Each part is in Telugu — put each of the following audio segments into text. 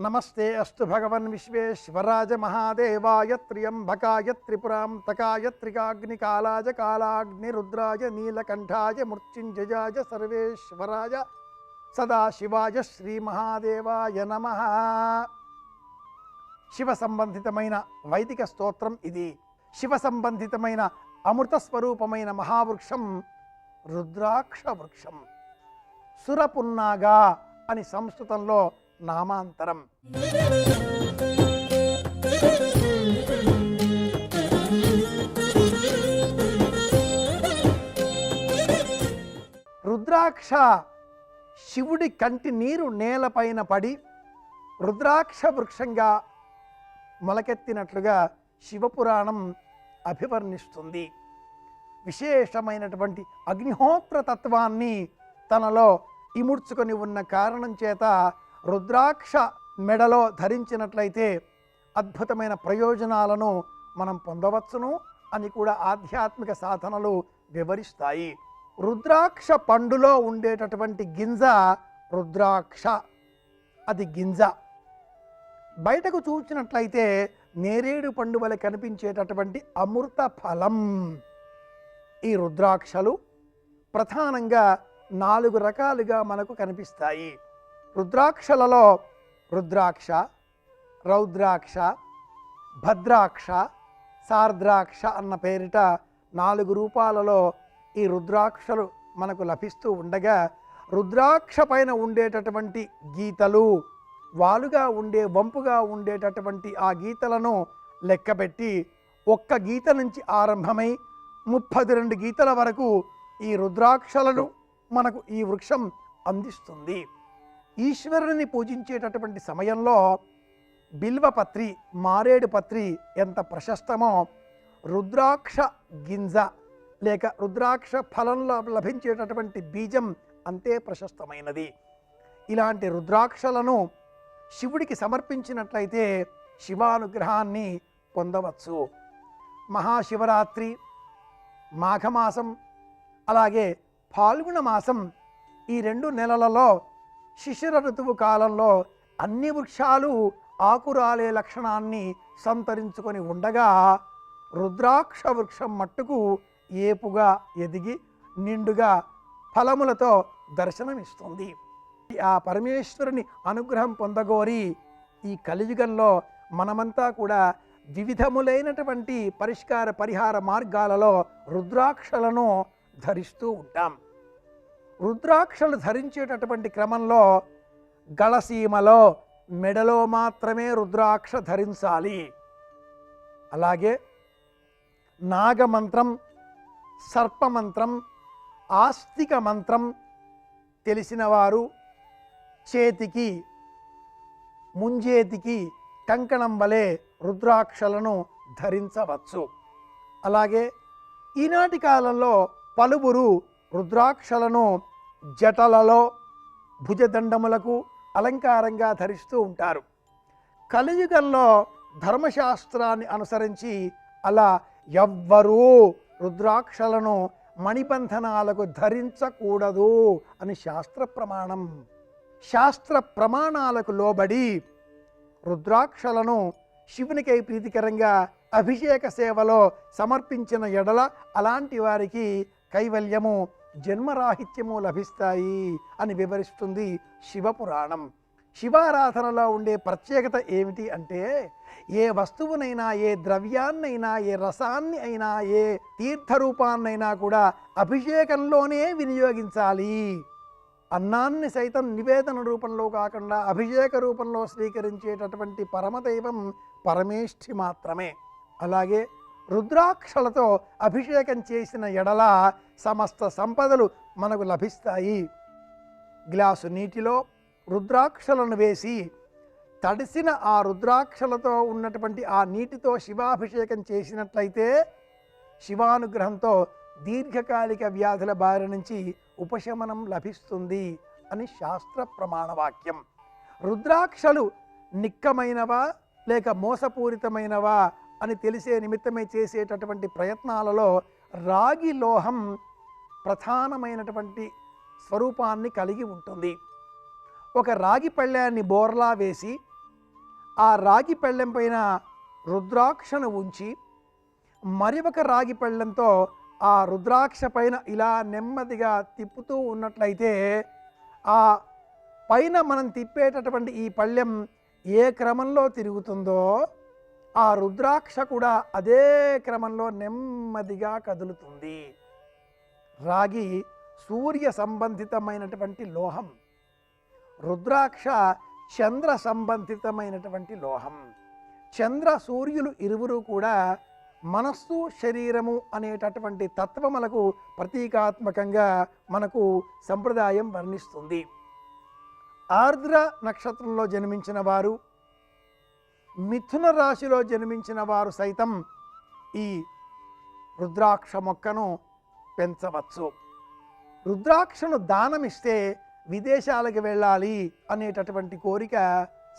నమస్తే అస్తు భగవన్ విశ్వేశ్వరాజ మహాదేవాయ త్ర్యంబకాయ త్రిపురాం తకాయ త్రికాగ్నికాలాజ కాలాగ్నిరుద్రాయ నీలకంఠాయ మృత్యుంజయాయ సర్వేశ్వరాయ సదాశివాయ శ్రీ మహాదేవాయ నమః. శివ సంబంధితమైన వైదిక స్తోత్రం ఇది. శివ సంబంధితమైన అమృత స్వరూపమైన మహావృక్షం రుద్రాక్ష వృక్షం. సురపున్నాగా అని సంస్కృతంలో నామాంతరం. రుద్రాక్ష శివుడి కంటి నీరు నేలపైన పడి రుద్రాక్ష వృక్షంగా మొలకెత్తినట్లుగా శివపురాణం అభివర్ణిస్తుంది. విశేషమైనటువంటి అగ్నిహోత్ర తత్వాన్ని తనలో ఇముడ్చుకొని ఉన్న కారణం చేత రుద్రాక్ష మెడలో ధరించినట్లయితే అద్భుతమైన ప్రయోజనాలను మనం పొందవచ్చును అని కూడా ఆధ్యాత్మిక సాధనలు వివరిస్తాయి. రుద్రాక్ష పండులో ఉండేటటువంటి గింజ రుద్రాక్ష, అది గింజ. బయటకు చూసినట్లయితే నేరేడు పండు వలె కనిపించేటటువంటి అమృత ఫలం. ఈ రుద్రాక్షలు ప్రధానంగా 4 రకాలుగా మనకు కనిపిస్తాయి. రుద్రాక్షలలో రుద్రాక్ష, రౌద్రాక్ష, భద్రాక్ష, సార్ద్రాక్ష అన్న పేరిట 4 రూపాలలో ఈ రుద్రాక్షలు మనకు లభిస్తూ ఉండగా, రుద్రాక్ష పైన ఉండేటటువంటి గీతలు, వాలుగా ఉండే వంపుగా ఉండేటటువంటి ఆ గీతలను లెక్కపెట్టి ఒక్క గీత నుంచి ఆరంభమై 32 గీతల వరకు ఈ రుద్రాక్షలను మనకు ఈ వృక్షం అందిస్తుంది. ఈశ్వరుని పూజించేటటువంటి సమయంలో బిల్వపత్రి, మారేడు పత్రి ఎంత ప్రశస్తమో రుద్రాక్ష గింజ లేక రుద్రాక్ష ఫలంలో లభించేటటువంటి బీజం అంతే ప్రశస్తమైనది. ఇలాంటి రుద్రాక్షలను శివుడికి సమర్పించినట్లయితే శివానుగ్రహాన్ని పొందవచ్చు. మహాశివరాత్రి, మాఘమాసం, అలాగే ఫాల్గుణ మాసం, ఈ 2 నెలలలో శిశిర ఋతువు కాలంలో అన్ని వృక్షాలు ఆకురాలే లక్షణాన్ని సంతరించుకొని ఉండగా రుద్రాక్ష వృక్షం మట్టుకు ఏపుగా ఎదిగి నిండుగా ఫలములతో దర్శనమిస్తుంది. ఆ పరమేశ్వరుని అనుగ్రహం పొందగోరి ఈ కలియుగంలో మనమంతా కూడా వివిధములైనటువంటి పరిహార మార్గాలలో రుద్రాక్షలను ధరిస్తూ ఉంటాం. రుద్రాక్షలు ధరించేటటువంటి క్రమంలో గళసీమలో మెడలో మాత్రమే రుద్రాక్ష ధరించాలి. అలాగే నాగమంత్రం, సర్పమంత్రం, ఆస్తిక మంత్రం తెలిసిన వారు చేతికి, ముంజేతికి కంకణం వలె రుద్రాక్షలను ధరించవచ్చు. అలాగే ఈనాటి కాలంలో పలువురు రుద్రాక్షలను జటలలో, భుజదండములకు అలంకారంగా ధరిస్తూ ఉంటారు. కలియుగంలో ధర్మశాస్త్రాన్ని అనుసరించి అలా ఎవ్వరూ రుద్రాక్షలను మణిబంధనాలకు ధరించకూడదు అని శాస్త్ర ప్రమాణం. శాస్త్ర ప్రమాణాలకు లోబడి రుద్రాక్షలను శివునికై ప్రీతికరంగా అభిషేక సేవలో సమర్పించిన ఎడల అలాంటి వారికి కైవల్యము, జన్మరాహిత్యము లభిస్తాయి అని వివరిస్తుంది శివపురాణం. శివారాధనలో ఉండే ప్రత్యేకత ఏమిటి అంటే, ఏ వస్తువునైనా, ఏ ద్రవ్యాన్నైనా, ఏ రసాన్ని అయినా, ఏ తీర్థరూపాన్నైనా కూడా అభిషేకంలోనే వినియోగించాలి. అన్నాన్ని సైతం నివేదన రూపంలో కాకుండా అభిషేక రూపంలో స్వీకరించేటటువంటి పరమదైవం పరమేష్ఠి మాత్రమే. అలాగే రుద్రాక్షలతో అభిషేకం చేసిన ఎడల సమస్త సంపదలు మనకు లభిస్తాయి. గ్లాసు నీటిలో రుద్రాక్షలను వేసి తడిసిన ఆ రుద్రాక్షలతో ఉన్నటువంటి ఆ నీటితో శివాభిషేకం చేసినట్లయితే శివానుగ్రహంతో దీర్ఘకాలిక వ్యాధుల బారి నుంచి ఉపశమనం లభిస్తుంది అని శాస్త్ర ప్రమాణవాక్యం. రుద్రాక్షలు నిక్కమైనవా లేక మోసపూరితమైనవా అని తెలిసే నిమిత్తమే చేసేటటువంటి ప్రయత్నాలలో రాగి లోహం ప్రధానమైనటువంటి స్వరూపాన్ని కలిగి ఉంటుంది. ఒక రాగి పళ్ళాన్ని బోర్లా వేసి ఆ రాగి పళ్ళెం పైన రుద్రాక్షను ఉంచి మరి ఒక రాగి పళ్ళెంతో ఆ రుద్రాక్ష పైన ఇలా నెమ్మదిగా తిప్పుతూ ఉన్నట్లయితే ఆ పైన మనం తిప్పేటటువంటి ఈ పళ్ళెం ఏ క్రమంలో తిరుగుతుందో ఆ రుద్రాక్ష కూడా అదే క్రమంలో నెమ్మదిగా కదులుతుంది. రాగి సూర్య సంబంధితమైనటువంటి లోహం, రుద్రాక్ష చంద్ర సంబంధితమైనటువంటి లోహం. చంద్ర సూర్యులు ఇరువురు కూడా మనస్సు శరీరము అనేటటువంటి తత్వములకు ప్రతీకాత్మకంగా మనకు సంప్రదాయం వర్ణిస్తుంది. ఆర్ద్ర నక్షత్రంలో జన్మించిన వారు, మిథున రాశిలో జన్మించిన వారు సైతం ఈ రుద్రాక్ష మొక్కను పెంచవచ్చు. రుద్రాక్షను దానమిస్తే విదేశాలకు వెళ్ళాలి అనేటటువంటి కోరిక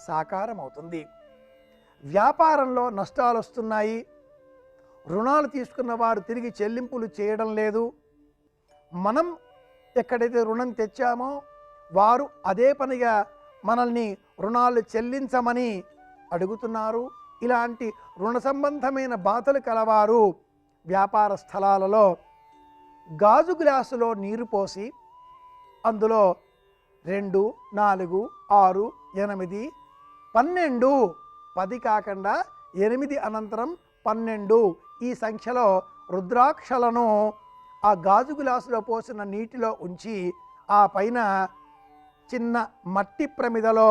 సాకారం అవుతుంది. వ్యాపారంలో నష్టాలు వస్తున్నాయి, రుణాలు తీసుకున్న వారు తిరిగి చెల్లింపులు చేయడం లేదు, మనం ఎక్కడైతే రుణం తెచ్చామో వారు అదే పనిగా మనల్ని రుణాలు చెల్లించమని అడుగుతున్నారు. ఇలాంటి రుణ సంబంధమైన బాధలు కలవారు వ్యాపార స్థలాలలో గాజు గ్లాసులో నీరు పోసి అందులో 2, 4, 6, 8, 12, 10 కాకుండా 8 అనంతరం 12 ఈ సంఖ్యలో రుద్రాక్షలను ఆ గాజు గ్లాసులో పోసిన నీటిలో ఉంచి ఆ పైన చిన్న మట్టి ప్రమిదలో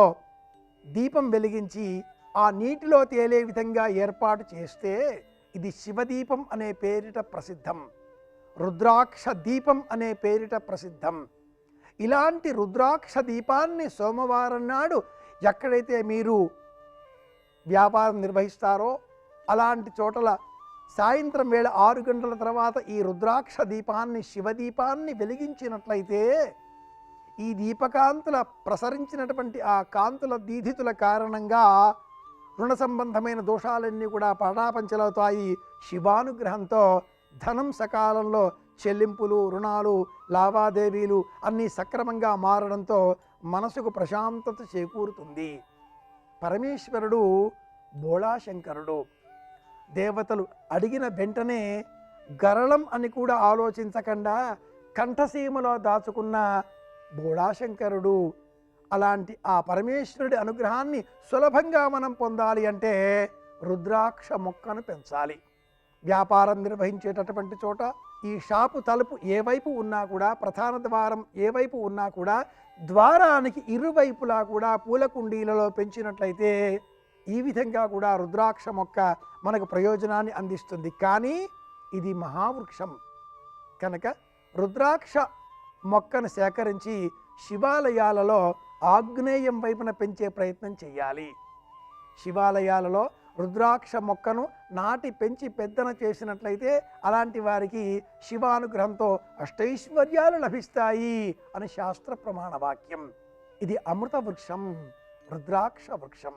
దీపం వెలిగించి ఆ నీటిలో తేలే విధంగా ఏర్పాటు చేస్తే ఇది శివదీపం అనే పేరిట ప్రసిద్ధం, రుద్రాక్ష దీపం అనే పేరిట ప్రసిద్ధం. ఇలాంటి రుద్రాక్ష దీపాన్ని సోమవారం నాడు ఎక్కడైతే మీరు వ్యాపారం నిర్వహిస్తారో అలాంటి చోటల సాయంత్రం వేళ 6 గంటల తర్వాత ఈ రుద్రాక్ష దీపాన్ని, శివదీపాన్ని వెలిగించినట్లయితే ఈ దీపకాంతుల ప్రసరించినటువంటి ఆ కాంతుల దీధితుల కారణంగా రుణ సంబంధమైన దోషాలన్నీ కూడా పటాపంచలవుతాయి. శివానుగ్రహంతో ధనం సకాలంలో చెల్లింపులు, రుణాలు, లావాదేవీలు అన్నీ సక్రమంగా మారడంతో మనసుకు ప్రశాంతత చేకూరుతుంది. పరమేశ్వరుడు బోళాశంకరుడు. దేవతలు అడిగిన వెంటనే గరళం అని కూడా ఆలోచించకుండా కంఠసీమలో దాచుకున్న బోళాశంకరుడు. అలాంటి ఆ పరమేశ్వరుడి అనుగ్రహాన్ని సులభంగా మనం పొందాలి అంటే రుద్రాక్ష మొక్కను పెంచాలి. వ్యాపారం నిర్వహించేటటువంటి చోట ఈ షాపు తలుపు ఏ వైపు ఉన్నా కూడా, ప్రధాన ద్వారం ఏ వైపు ఉన్నా కూడా ద్వారానికి ఇరువైపులా కూడా పూల కుండీలలో పెంచినట్లయితే ఈ విధంగా కూడా రుద్రాక్ష మొక్క మనకు ప్రయోజనాన్ని అందిస్తుంది. కానీ ఇది మహావృక్షం కనుక రుద్రాక్ష మొక్కను సేకరించి శివాలయాలలో ఆగ్నేయం వైపున పెంచే ప్రయత్నం చేయాలి. శివాలయాలలో రుద్రాక్ష మొక్కను నాటి పెంచి పెద్దన చేసినట్లయితే అలాంటి వారికి శివానుగ్రహంతో అష్టైశ్వర్యాలు లభిస్తాయి అని శాస్త్ర ప్రమాణ వాక్యం. ఇది అమృత వృక్షం, రుద్రాక్ష వృక్షం.